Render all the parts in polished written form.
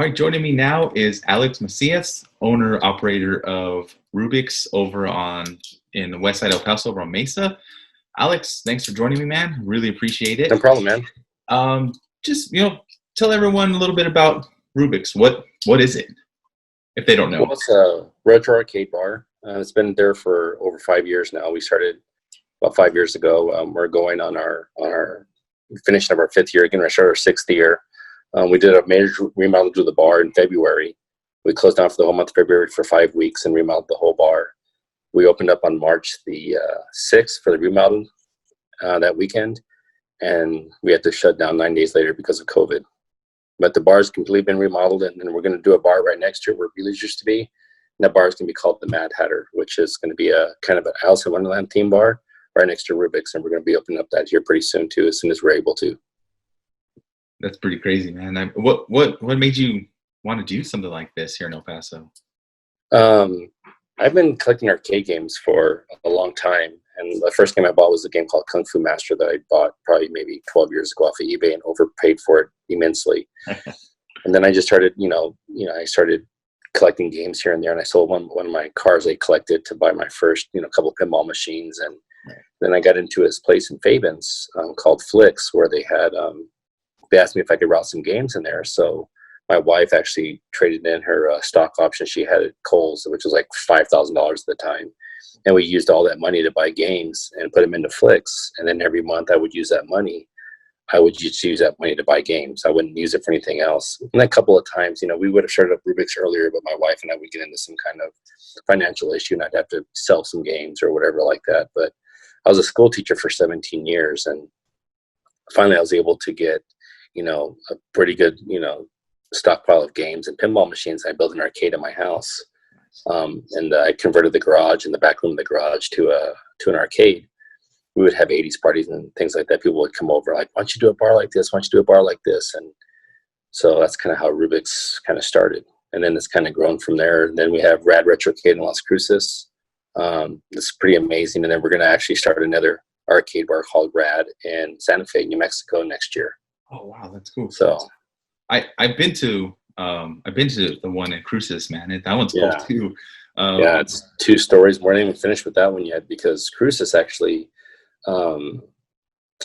right, joining me now is Alex Macias, owner operator of Rubiks over on in the west side of El Paso over on Mesa. Alex, thanks for joining me, man. Really appreciate No it. problem, man. Just tell everyone a little bit about Rubiks. What is it, if they don't Well, know? it's a Retro Arcade Bar. It's been there for over 5 years now. We started about 5 years ago. We're going on our finishing up our fifth year, getting ready to start our sixth year. We did a major remodel to the bar in February. We closed down for the whole month of February for 5 weeks and remodeled the whole bar. We opened up on March the 6th for the remodel that weekend, and we had to shut down 9 days later because of COVID. But the bar's completely been remodeled, and then we're going to do a bar right next to it where Beeley's used to be. And that bar is going to be called the Mad Hatter, which is going to be a kind of an Alice in Wonderland theme bar right next to Rubiks, and we're going to be opening up that here pretty soon too, as soon as we're able to. That's pretty crazy, man. What made you want to do something like this here in El Paso? I've been collecting arcade games for a long time, and the first game I bought was a game called Kung Fu Master that I bought probably maybe 12 years ago off of eBay and overpaid for it immensely. And then I just started, I started collecting games here and there, and I sold one of my cars I collected to buy my first, couple pinball machines. And then I got into this place in Fabens called Flicks, where they had, they asked me if I could route some games in there. So my wife actually traded in her stock option she had at Kohl's, which was like $5,000 at the time. And we used all that money to buy games and put them into Flicks. And then every month I would use that money. I would just use that money to buy games. I wouldn't use it for anything else. And a couple of times, we would have started up Rubik's earlier, but my wife and I would get into some kind of financial issue and I'd have to sell some games or whatever like that. But I was a school teacher for 17 years. And finally I was able to get, a pretty good, stockpile of games and pinball machines. I built an arcade at my house. And I converted the garage and the back room of the garage to an arcade. We would have 80s parties and things like that. People would come over like, why don't you do a bar like this? Why don't you do a bar like this? And so that's kind of how Rubik's kind of started. And then it's kind of grown from there. And then we have Rad Retrocade in Las Cruces. It's pretty amazing. And then we're going to actually start another arcade bar called Rad in Santa Fe, New Mexico next year. Oh, wow. That's cool. So I've been to the one in Cruces, man. That one's cool too. Yeah, it's 2 stories. We haven't even finished with that one yet because Cruces actually,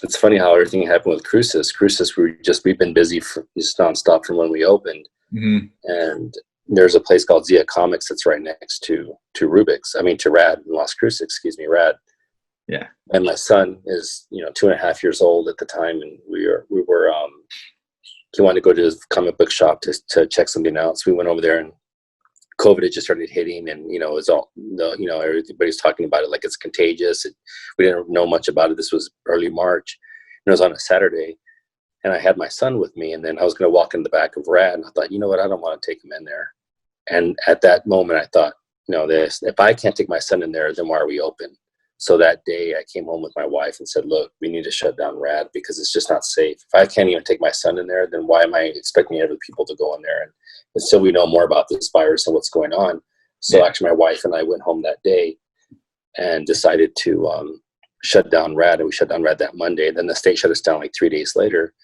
it's funny how everything happened with Cruces. Cruces, we've been busy just nonstop from when we opened. Mm-hmm. And there's a place called Zia Comics that's right next to Rubik's. I mean, to Rad in Las Cruces, Rad. Yeah. And my son is, 2.5 years old at the time, and we were he wanted to go to his comic book shop to check something out. So we went over there, and COVID had just started hitting, and it was all everybody's talking about it like it's contagious. We didn't know much about it. This was early March, and it was on a Saturday, and I had my son with me, and then I was going to walk in the back of Rad, and I thought, you know what, I don't want to take him in there. And at that moment, I thought, if I can't take my son in there, then why are we open? So that day I came home with my wife and said, look, we need to shut down Rad because it's just not safe. If I can't even take my son in there, then why am I expecting other people to go in there? And until we know more about this virus and what's going on. So actually my wife and I went home that day and decided to shut down Rad, and we shut down Rad that Monday. Then the state shut us down like 3 days later.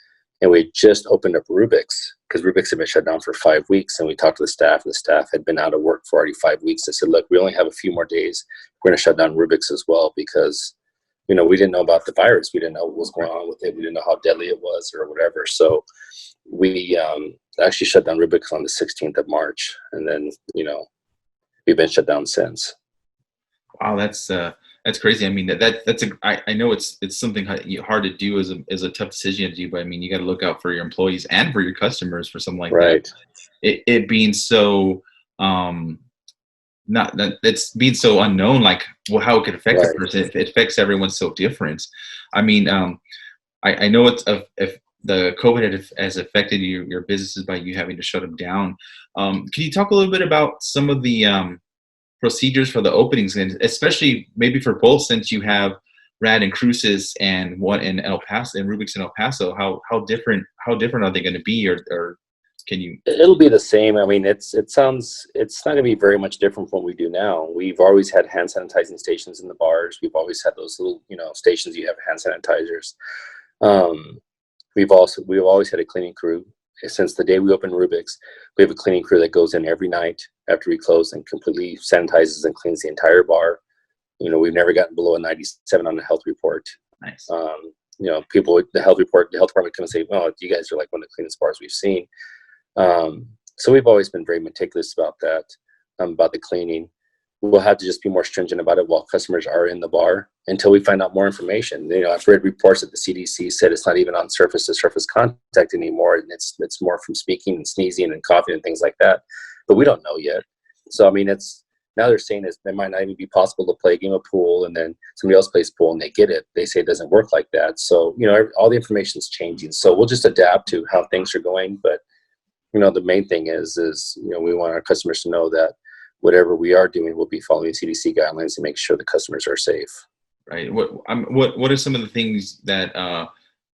And we just opened up Rubiks because Rubiks had been shut down for 5 weeks. And we talked to the staff, and the staff had been out of work for already 5 weeks. They said, look, we only have a few more days. We're going to shut down Rubiks as well because, we didn't know about the virus. We didn't know what was going on with it. We didn't know how deadly it was or whatever. So we actually shut down Rubiks on the 16th of March. And then, we've been shut down since. Wow, that's crazy. I mean, I know it's something hard to do as a tough decision to do, but I mean, you got to look out for your employees and for your customers for something like that. It being so not that it's being so unknown, like how it could affect a person. It affects everyone so different. I mean, I know if the COVID has affected your businesses by you having to shut them down. Can you talk a little bit about some of the procedures for the openings, and especially maybe for both, since you have Rad and Cruces and one in El Paso and Rubiks in El Paso? How different are they going to be, or can you? It'll be the same. I mean, it's not going to be very much different from what we do now. We've always had hand sanitizing stations in the bars. We've always had those little stations you have hand sanitizers. We've always had a cleaning crew. since the day we opened Rubiks, we have a cleaning crew that goes in every night after we close and completely sanitizes and cleans the entire bar. We've never gotten below a 97 on the health report. Nice. People with the health department come and say, "Well, you guys are like one of the cleanest bars we've seen." So we've always been very meticulous about that, about the cleaning. We'll have to just be more stringent about it while customers are in the bar until we find out more information. I've read reports that the CDC said it's not even on surface-to-surface contact anymore, and it's more from speaking and sneezing and coughing and things like that. But we don't know yet. So now they're saying it might not even be possible to play a game of pool and then somebody else plays pool and they get it. They say it doesn't work like that. So all the information is changing. So we'll just adapt to how things are going. But the main thing is we want our customers to know that whatever we are doing, we'll be following CDC guidelines to make sure the customers are safe. Right. What are some of the things that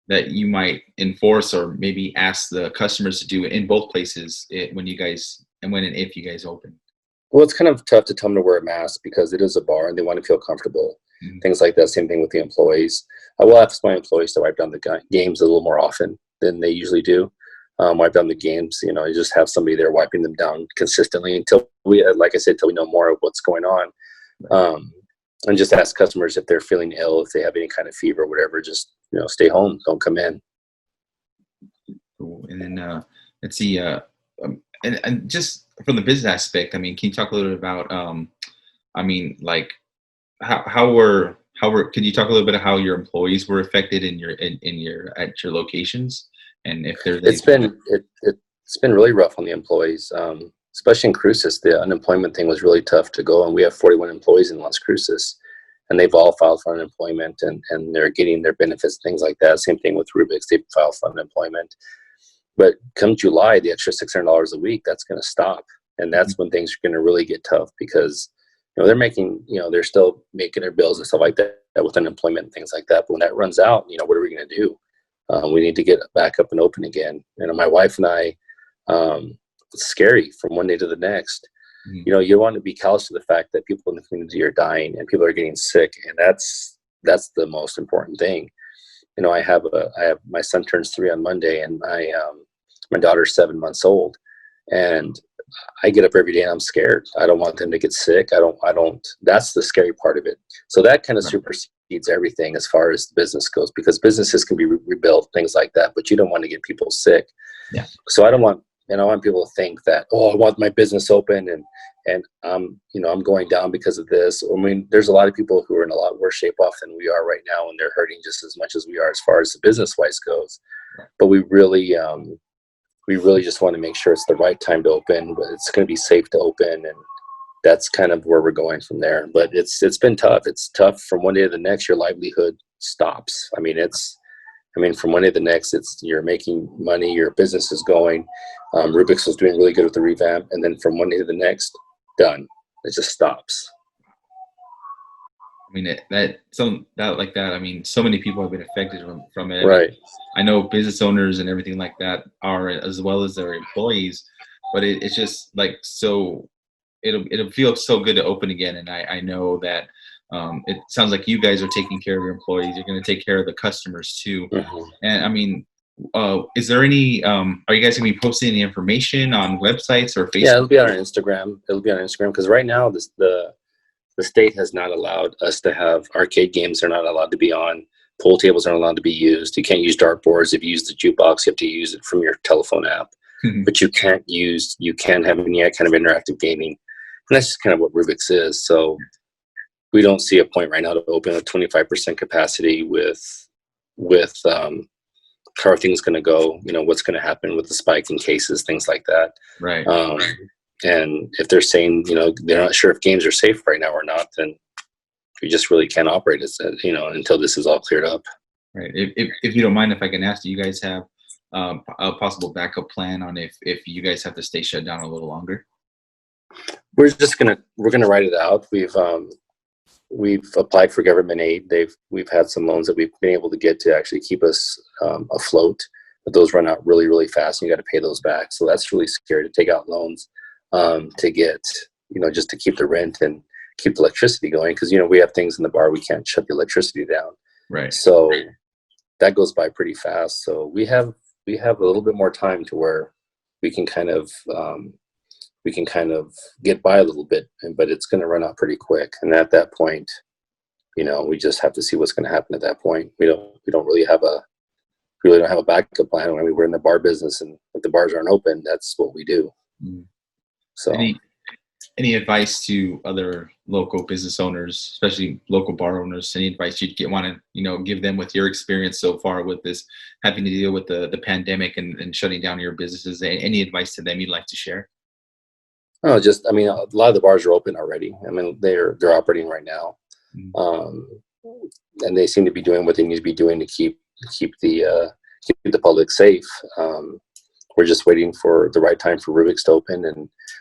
you might enforce or maybe ask the customers to do in both places when and if you guys open? Well, it's kind of tough to tell them to wear a mask because it is a bar and they want to feel comfortable. Mm-hmm. Things like that. Same thing with the employees. I will ask my employees to wipe down the games a little more often than they usually do. Wipe down the games, you just have somebody there wiping them down consistently until we know more of what's going on. And just ask customers if they're feeling ill, if they have any kind of fever or whatever, just, stay home, don't come in. Cool. And then let's see, and just from the business aspect, can you talk a little bit about, could you talk a little bit of how your employees were affected at your locations? And if there's it's been really rough on the employees, especially in Cruces. The unemployment thing was really tough to go, and we have 41 employees in Las Cruces, and they've all filed for unemployment, and they're getting their benefits, things like that. Same thing with Rubiks; they filed for unemployment. But come July, the extra $600 a week, that's going to stop, and that's when things are going to really get tough because they're still making their bills and stuff like that with unemployment and things like that. But when that runs out, what are we going to do? We need to get back up and open again. My wife and I, it's scary from one day to the next. Mm-hmm. You want to be callous to the fact that people in the community are dying and people are getting sick, and that's the most important thing. I have my son turns 3 on Monday, and my daughter's 7 months old, and I get up every day and I'm scared. I don't want them to get sick. I don't. That's the scary part of it. So that kind of supersedes everything as far as the business goes, because businesses can be rebuilt, things like that, but you don't want to get people sick. Yeah. So I want people to think that, I want my business open and I'm going down because of this. There's a lot of people who are in a lot worse shape off than we are right now, and they're hurting just as much as we are as far as the business wise goes. But we really just want to make sure it's the right time to open, but it's going to be safe to open, and that's kind of where we're going from there. But it's been tough. It's tough from one day to the next. Your livelihood stops. From one day to the next, you're making money, your business is going. Rubiks was doing really good with the revamp, and then from one day to the next, done. It just stops. So many people have been affected from it. Right. I know business owners and everything like that are, as well as their employees, but it's just so it'll feel so good to open again. And I know that it sounds like you guys are taking care of your employees. You're going to take care of the customers too. Mm-hmm. And is there any, are you guys going to be posting any information on websites or Facebook? Yeah, it'll be on our Instagram. Because right now the state has not allowed us to have arcade games. They're not allowed to be on. Pool tables aren't allowed to be used. You can't use dartboards. If you use the jukebox, you have to use it from your telephone app. Mm-hmm. But you can't have any kind of interactive gaming. And that's just kind of what Rubiks is. So we don't see a point right now to open at 25% capacity with how are things going to go, what's going to happen with the spike in cases, things like that. Right. And if they're saying, they're not sure if games are safe right now or not, then we just really can't operate until this is all cleared up. Right. If you don't mind, if I can ask, do you guys have a possible backup plan on if you guys have to stay shut down a little longer? We're gonna write it out. We've applied for government aid. We've had some loans that we've been able to get to actually keep us afloat, but those run out really, really fast, and you got to pay those back. So that's really scary to take out loans to get, just to keep the rent and keep the electricity going, because we have things in the bar we can't shut the electricity down. Right. So that goes by pretty fast. So we have we have a little bit more time to where we can kind of we can kind of get by a little bit, but it's going to run out pretty quick. And at that point, we just have to see what's going to happen at that point. We don't really don't have a backup plan. I mean, we're in the bar business, and if the bars aren't open, that's what we do. Mm. So any advice to other local business owners, especially local bar owners? Any advice you'd want to give them with your experience so far with this, having to deal with the pandemic and shutting down your businesses? Any advice to them you'd like to share? oh, I mean, a lot of the bars are open already. I mean, they're operating right now, and they seem to be doing what they need to be doing to keep the public safe. We're just waiting for the right time for Rubiks to open, and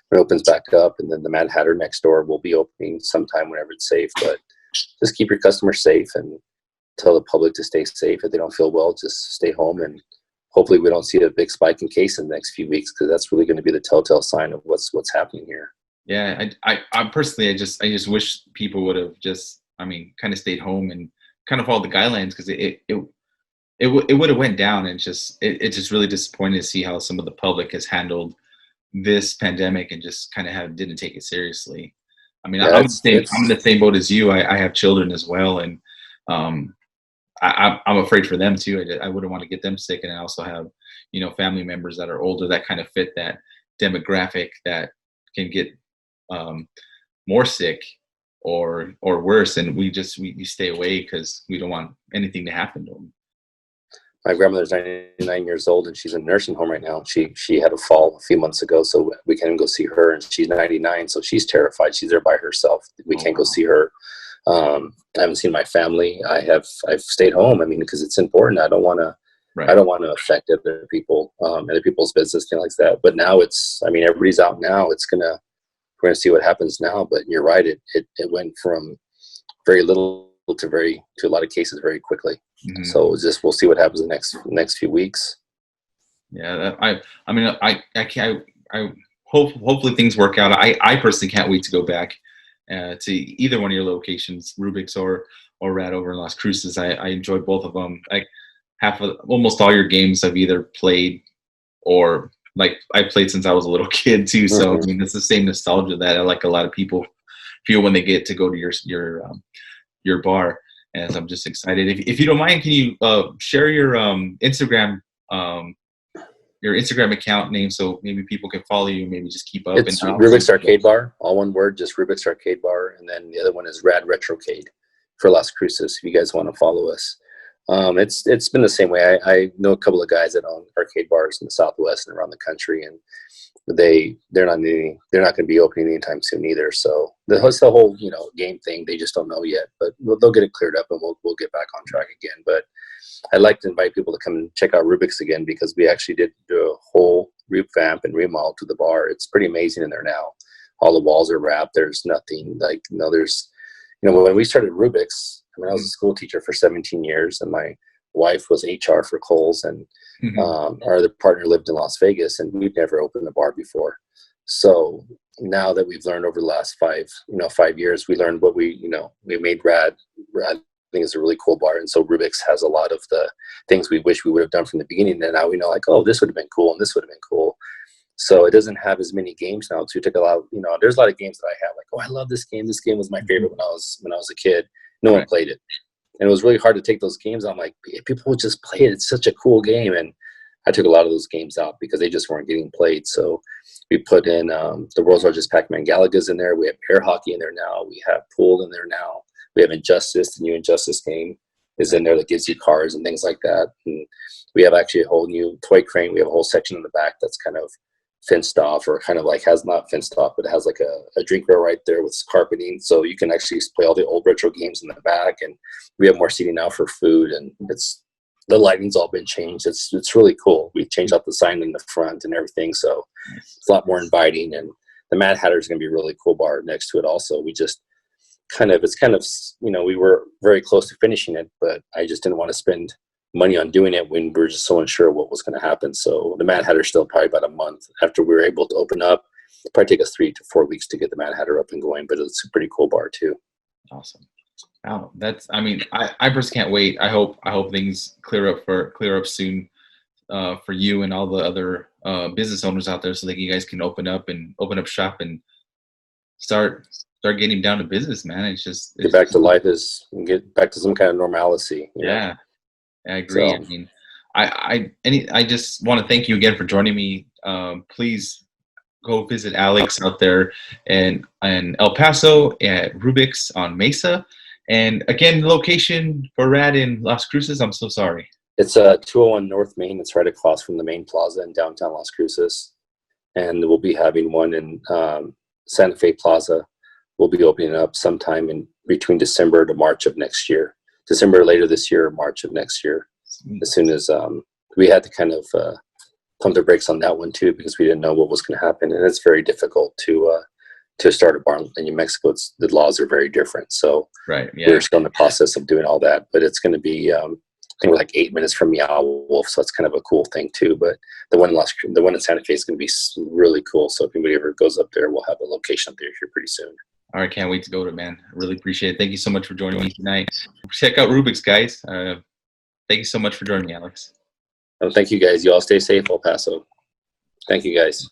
when it opens back up, and then the Mad Hatter next door will be opening sometime whenever it's safe. But just keep your customers safe and tell the public to stay safe. If they don't feel well, just stay home, and hopefully we don't see a big spike in case in the next few weeks, because that's really going to be the telltale sign of what's happening here. Yeah, I personally, I just wish people would have kind of stayed home and kind of followed the guidelines, because it would have went down. And it's just really disappointing to see how some of the public has handled this pandemic and just kind of didn't take it seriously. I mean, I'm in the same boat as you. I have children as well, and I'm afraid for them too. I wouldn't want to get them sick, and I also have family members that are older that kind of fit that demographic that can get more sick or worse, and we stay away because we don't want anything to happen to them. My grandmother's 99 years old, and she's in a nursing home right now. She had a fall a few months ago, so we can't even go see her, and she's 99, so she's terrified. She's there by herself. We can't go see her. I haven't seen my family. I've stayed home. I mean, because it's important. I don't want to affect other people, other people's business, things like that. But now everybody's out now. We're gonna see what happens now. But you're right. It went from very little to a lot of cases very quickly. Mm-hmm. So we'll see what happens in the next few weeks. Yeah, hopefully things work out. I personally can't wait to go back to either one of your locations, Rubiks or Rad over in Las Cruces. I enjoyed both of them. Almost all your games I've either played or I played since I was a little kid too. So mm-hmm. I mean, it's the same nostalgia that a lot of people feel when they get to go to your bar. And I'm just excited. If you don't mind, can you share your Instagram account name so maybe people can follow you, maybe just keep up? It's Rubiks Arcade Bar, all one word, just Rubiks Arcade Bar, and then the other one is Rad Retrocade for Las Cruces. If you guys want to follow us, it's been the same way. I know a couple of guys that own arcade bars in the Southwest and around the country, and they're not going to be opening anytime soon either. So the whole game thing, they just don't know yet, but they'll get it cleared up, and we'll get back on track again. But I'd like to invite people to come and check out Rubiks again, because we actually did do a whole revamp and remodel to the bar. It's pretty amazing in there now. All the walls are wrapped. There's nothing when we started Rubiks, I was a school teacher for 17 years, and my wife was HR for Kohl's, and mm-hmm. Our other partner lived in Las Vegas, and we'd never opened a bar before. So now that we've learned over the last 5 years, we learned what we made Rad. I think is a really cool bar, and so Rubiks has a lot of the things we wish we would have done from the beginning. And now we know, this would have been cool, and this would have been cool. So it doesn't have as many games now. So we took a lot. There's a lot of games that I have. I love this game. This game was my favorite when I was a kid. No one played it. And it was really hard to take those games. I'm like, people would just play it. It's such a cool game. And I took a lot of those games out because they just weren't getting played. So we put in the world's largest Pac-Man Galaga's in there. We have air hockey in there now. We have pool in there now. We have Injustice, the new Injustice game is in there that gives you cars and things like that. And we have actually a whole new toy crane. We have a whole section in the back that's kind of fenced off, or kind of has not fenced off, but it has a drink rail right there with carpeting, so you can actually play all the old retro games in the back. And we have more seating now for food, and the lighting's all been changed. It's really cool. We changed out the sign in the front and everything, so it's a lot more inviting. And the Mad Hatter is going to be a really cool bar next to it also. We just we were very close to finishing it, but I just didn't want to spend money on doing it when we were just so unsure what was going to happen. So the Mad Hatter still probably about a month after we were able to open up. It'll probably take us 3 to 4 weeks to get the Mad Hatter up and going, but it's a pretty cool bar too. Awesome. Wow, I personally can't wait. I hope things clear up soon for you and all the other business owners out there, so that you guys can open up shop and start getting down to business, man. Get back to life, get back to some kind of normalcy. Yeah, I agree. So, I mean, I just want to thank you again for joining me. Please go visit Alex out there in El Paso at Rubiks on Mesa. And again, location for Rad in Las Cruces. I'm so sorry. It's 201 North Main. It's right across from the main plaza in downtown Las Cruces. And we'll be having one in Santa Fe Plaza. We'll be opening up sometime in between December to March of next year. December later this year, March of next year. As soon as we had to kind of pump the brakes on that one too, because we didn't know what was going to happen. And it's very difficult to start a bar in New Mexico. The laws are very different. So right, yeah. We're still in the process of doing all that, but it's going to be, I think we're like 8 minutes from Meow Wolf. So that's kind of a cool thing too. But the one in Santa Fe is going to be really cool. So if anybody ever goes up there, we'll have a location up there here pretty soon. All right. Can't wait to go to it, man. I really appreciate it. Thank you so much for joining me tonight. Check out Rubiks, guys. Thank you so much for joining me, Alex. Thank you guys. You all stay safe, El Paso. Thank you guys.